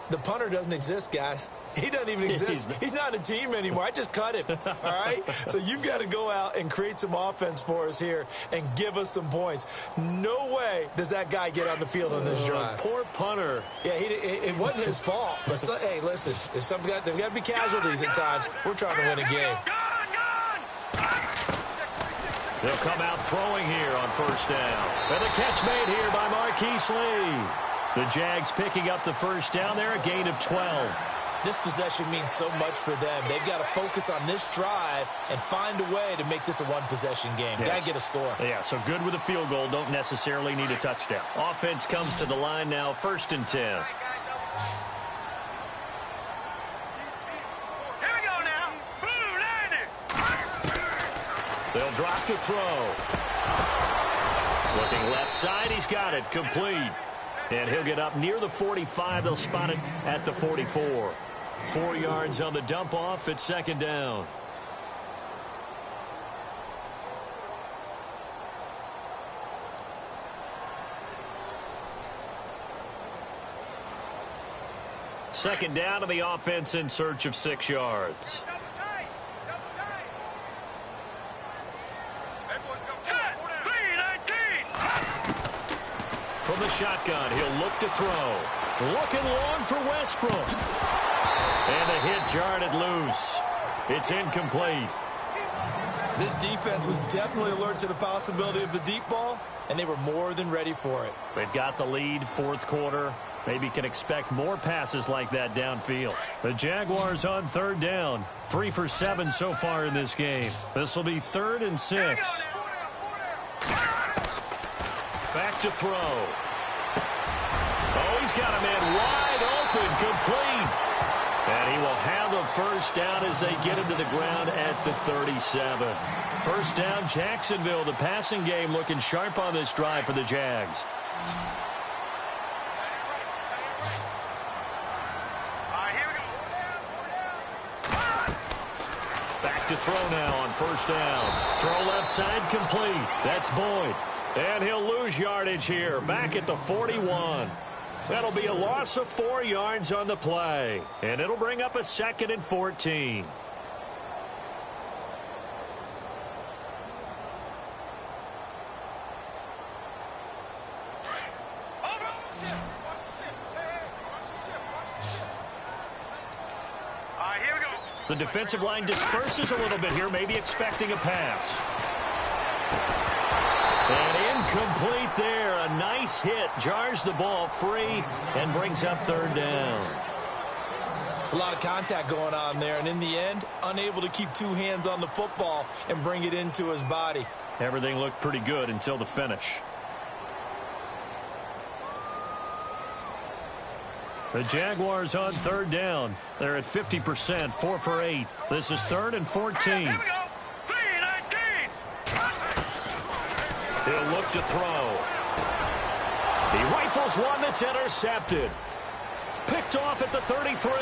The punter doesn't exist, guys. He doesn't even exist. He's not a team anymore. I just cut him, all right? So you've got to go out and create some offense for us here and give us some points. No way does that guy get on the field on this drive. Poor punter. Yeah, it wasn't his fault. But, hey, listen, there's got to be casualties at times. We're trying to win a game. They'll come out throwing here on first down. And the catch made here by Marquise Lee. The Jags picking up the first down there, a gain of 12. This possession means so much for them. They've got to focus on this drive and find a way to make this a one-possession game. Yes. Got to get a score. Yeah, so good with a field goal. Don't necessarily need a touchdown. Offense comes to the line now, 1st and 10. Here we go now. Blue landing. They'll drop to throw. Looking left side, he's got it. Complete. And he'll get up near the 45. They'll spot it at the 44. 4 yards on the dump off. It's second down. Second down to the offense in search of 6 yards. From the shotgun, he'll look to throw. Looking long for Westbrook. And the hit jarred it loose. It's incomplete. This defense was definitely alert to the possibility of the deep ball, and they were more than ready for it. They've got the lead, fourth quarter. Maybe can expect more passes like that downfield. The Jaguars on third down. 3 for 7 so far in this game. This will be 3rd and 6. Back to throw. Oh, he's got a man wide open, complete. And he will have a first down as they get into the ground at the 37. First down, Jacksonville. The passing game looking sharp on this drive for the Jags. Back to throw now on first down. Throw left side, complete. That's Boyd. And he'll lose yardage here, back at the 41. That'll be a loss of 4 yards on the play. And it'll bring up a 2nd and 14. The defensive line disperses a little bit here, maybe expecting a pass. And incomplete there. A nice hit. Jars the ball free and brings up 3rd down. It's a lot of contact going on there, and in the end, unable to keep 2 hands on the football and bring it into his body. Everything looked pretty good until the finish. The Jaguars on 3rd down. They're at 50%, 4 for 8. This is 3rd and 14. He'll look to throw. He rifles one that's intercepted. Picked off at the 33.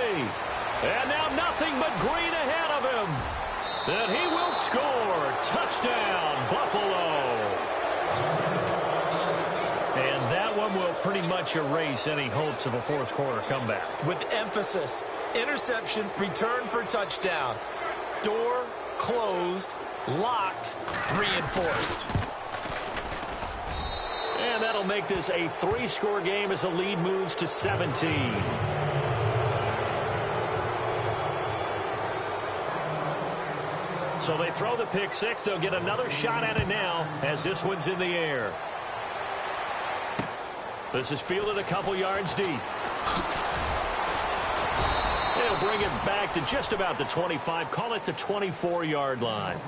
And now nothing but green ahead of him. And he will score. Touchdown, Buffalo. And that one will pretty much erase any hopes of a fourth quarter comeback. With Emphasis. Interception, return for touchdown. Door closed, locked, reinforced. And that'll make this a 3-score game as the lead moves to 17. So they throw the pick 6. They'll get another shot at it now as this one's in the air. This is fielded a couple yards deep. They'll bring it back to just about the 25. Call it the 24-yard line.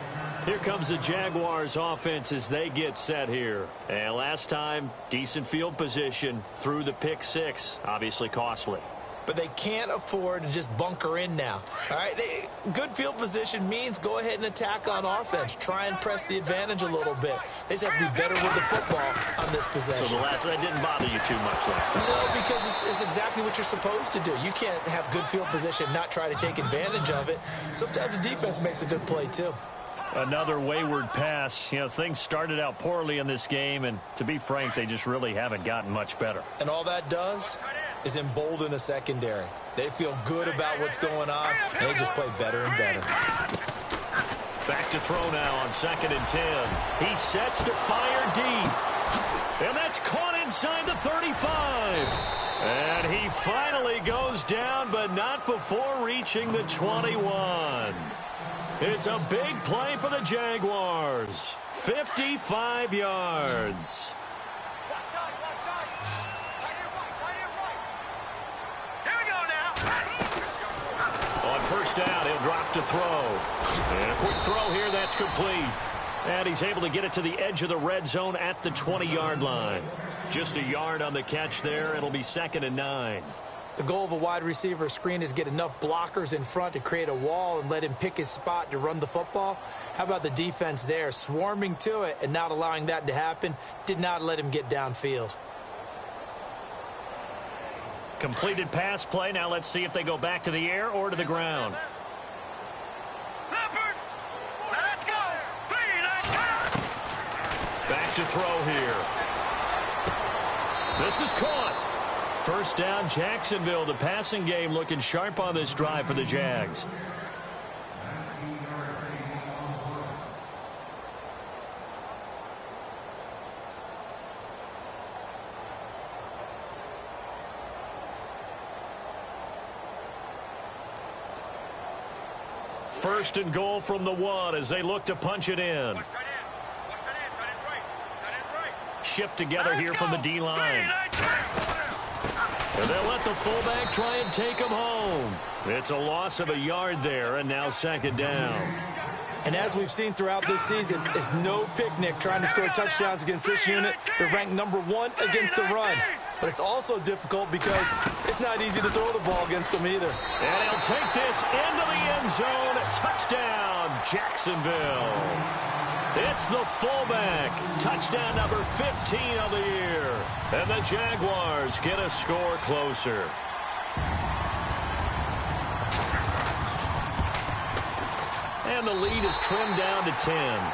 Here comes the Jaguars offense as they get set here. And last time, decent field position through the pick 6. Obviously costly. But they can't afford to just bunker in now. All right, good field position means go ahead and attack on offense. Try and press the advantage a little bit. They just have to be better with the football on this possession. So that didn't bother you too much last time? No, because it's exactly what you're supposed to do. You can't have good field position, not try to take advantage of it. Sometimes the defense makes a good play, too. Another wayward pass. You know, things started out poorly in this game, and to be frank, they just really haven't gotten much better. And all that does is embolden a secondary. They feel good about what's going on, and they just play better and better. Back to throw now on 2nd and 10. He sets to fire deep. And that's caught inside the 35. And he finally goes down, but not before reaching the 21. It's a big play for the Jaguars. 55 yards. On first down, he'll drop to throw. And a quick throw here, that's complete. And he's able to get it to the edge of the red zone at the 20-yard line. Just a yard on the catch there. It'll be 2nd and 9. The goal of a wide receiver screen is get enough blockers in front to create a wall and let him pick his spot to run the football. How about the defense there, swarming to it and not allowing that to happen? Did not let him get downfield. Completed pass play. Now let's see if they go back to the air or to the ground. Let's go. Back to throw here. This is caught. First down, Jacksonville. The passing game looking sharp on this drive for the Jags. First and goal from the 1 as they look to punch it in. Shift together here from the D-line. And they'll let the fullback try and take him home. It's a loss of a yard there, and now second down. And as we've seen throughout this season, it's no picnic trying to score touchdowns against this unit. They're ranked number 1 against the run. But it's also difficult because it's not easy to throw the ball against them either. And he'll take this into the end zone. Touchdown, Jacksonville. It's the fullback. Touchdown number 15 of the year. And the Jaguars get a score closer. And the lead is trimmed down to 10.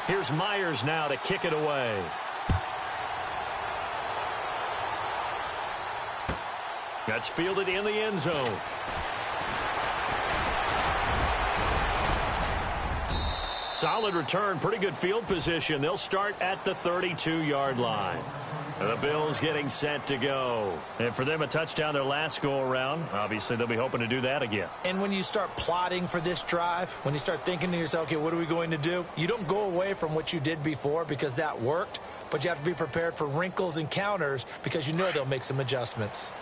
Here's Myers now to kick it away. That's fielded in the end zone. Solid return, pretty good field position. They'll start at the 32-yard line. And the Bills getting set to go. And for them, a touchdown their last go-around. Obviously, they'll be hoping to do that again. And when you start plotting for this drive, when you start thinking to yourself, okay, what are we going to do? You don't go away from what you did before because that worked, but you have to be prepared for wrinkles and counters because you know they'll make some adjustments.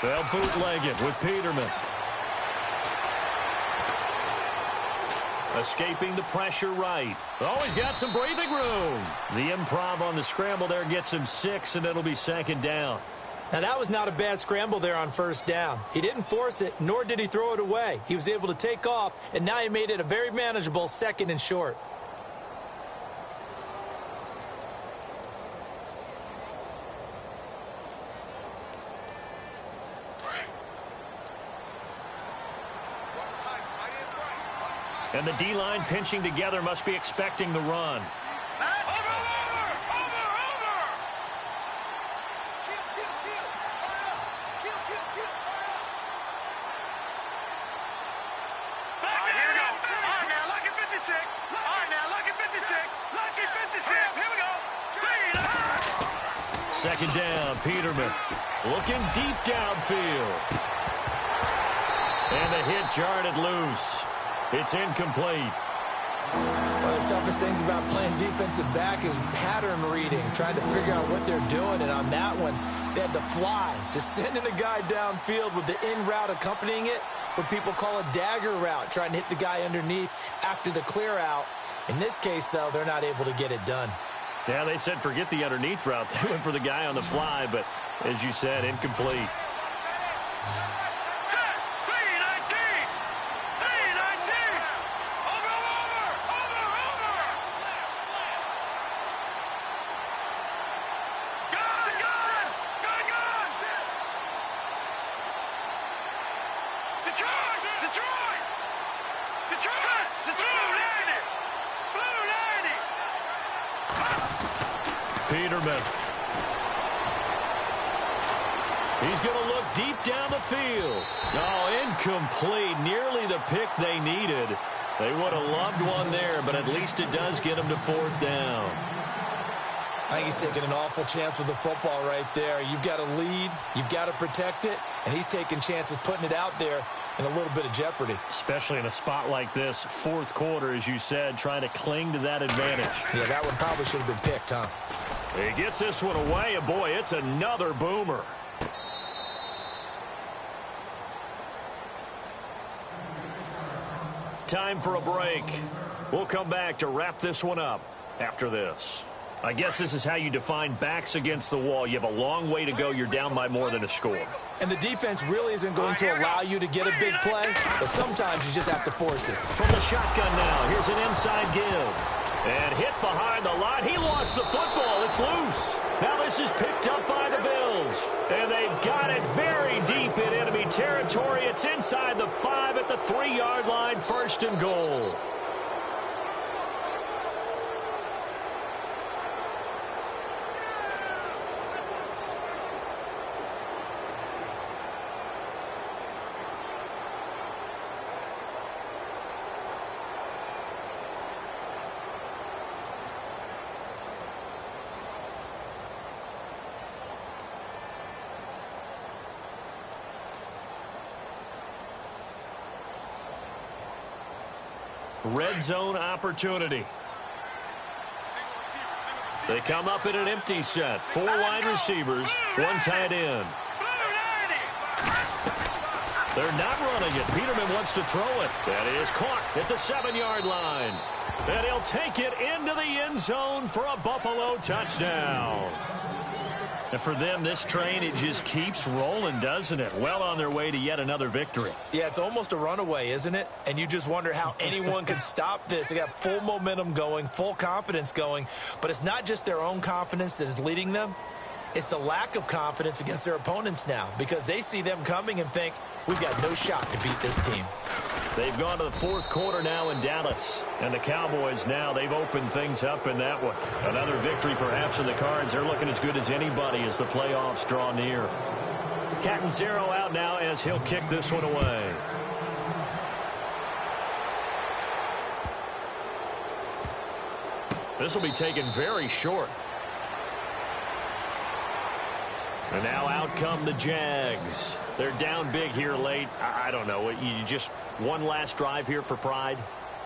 They'll bootleg it with Peterman. Escaping the pressure right. Oh, he's got some breathing room. The improv on the scramble there gets him 6, and it'll be second down. Now, that was not a bad scramble there on first down. He didn't force it, nor did he throw it away. He was able to take off, and now he made it a very manageable second and short. And the D-line pinching together must be expecting the run. Second down, Peterman looking deep downfield. And the hit jarred it loose. It's incomplete. One of the toughest things about playing defensive back is pattern reading, trying to figure out what they're doing. And on that one, they had the fly, just sending a guy downfield with the in route accompanying it, what people call a dagger route, trying to hit the guy underneath after the clear out. In this case, though, they're not able to get it done. Yeah, they said forget the underneath route. They went for the guy on the fly, but as you said, incomplete. Peterman. He's going to look deep down the field. Oh, incomplete. Nearly the pick they needed. They would have loved one there, but at least it does get them to fourth down. I think he's taking an awful chance with the football right there. You've got to lead, you've got to protect it, and he's taking chances putting it out there in a little bit of jeopardy. Especially in a spot like this, fourth quarter, as you said, trying to cling to that advantage. Yeah, that one probably should have been picked, huh? He gets this one away, and boy, it's another boomer. Time for a break. We'll come back to wrap this one up after this. I guess this is how you define backs against the wall. You have a long way to go. You're down by more than a score. And the defense really isn't going to allow you to get a big play, but sometimes you just have to force it. From the shotgun now, here's an inside give. And hit behind the line. He lost the football. It's loose. Now this is picked up by the Bills. And they've got it very deep in enemy territory. It's inside the 5 at the 3-yard line. First and goal. Red zone opportunity. They come up in an empty set. 4 wide receivers, 1 tight end. They're not running it. Peterman wants to throw it. That is caught at the 7-yard line. And he'll take it into the end zone for a Buffalo touchdown. And for them, this train, it just keeps rolling, doesn't it? Well on their way to yet another victory. Yeah, it's almost a runaway, isn't it? And you just wonder how anyone could stop this. They got full momentum going, full confidence going. But it's not just their own confidence that is leading them. It's the lack of confidence against their opponents now, because they see them coming and think, we've got no shot to beat this team. They've gone to the fourth quarter now in Dallas. And the Cowboys now, they've opened things up in that one. Another victory perhaps in the cards. They're looking as good as anybody as the playoffs draw near. Catanzaro out now as he'll kick this one away. This will be taken very short. And now out come the Jags. They're down big here late. I don't know. You just one last drive here for pride?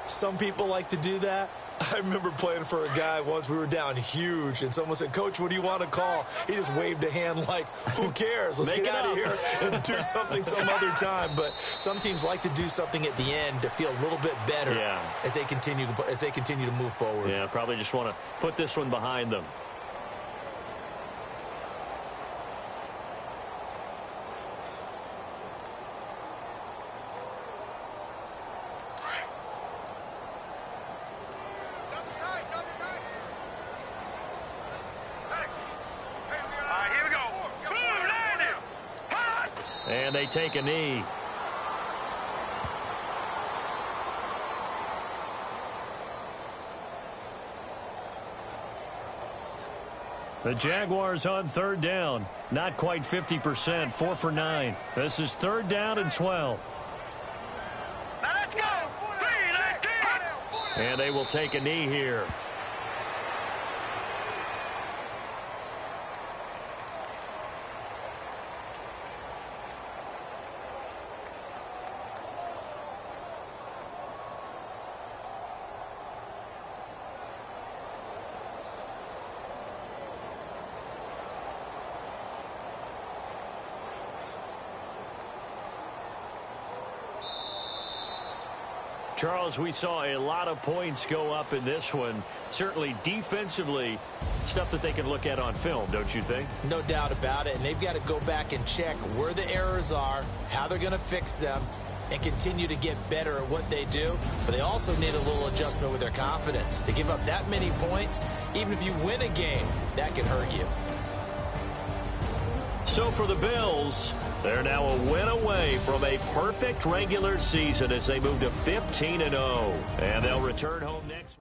Some people like to do that. I remember playing for a guy once. We were down huge, and someone said, Coach, what do you want to call? He just waved a hand like, who cares? Let's get out of here and do something some other time. But some teams like to do something at the end to feel a little bit better as they continue to move forward. Yeah, probably just want to put this one behind them. And they take a knee. The Jaguars on third down. Not quite 50%. 4 for 9. This is 3rd down and 12. Now let's go. And they will take a knee here. Charles, we saw a lot of points go up in this one. Certainly defensively, stuff that they can look at on film, don't you think? No doubt about it. And they've got to go back and check where the errors are, how they're going to fix them, and continue to get better at what they do. But they also need a little adjustment with their confidence. To give up that many points, even if you win a game, that can hurt you. So for the Bills, they're now a win away from a perfect regular season as they move to 15-0. And they'll return home next.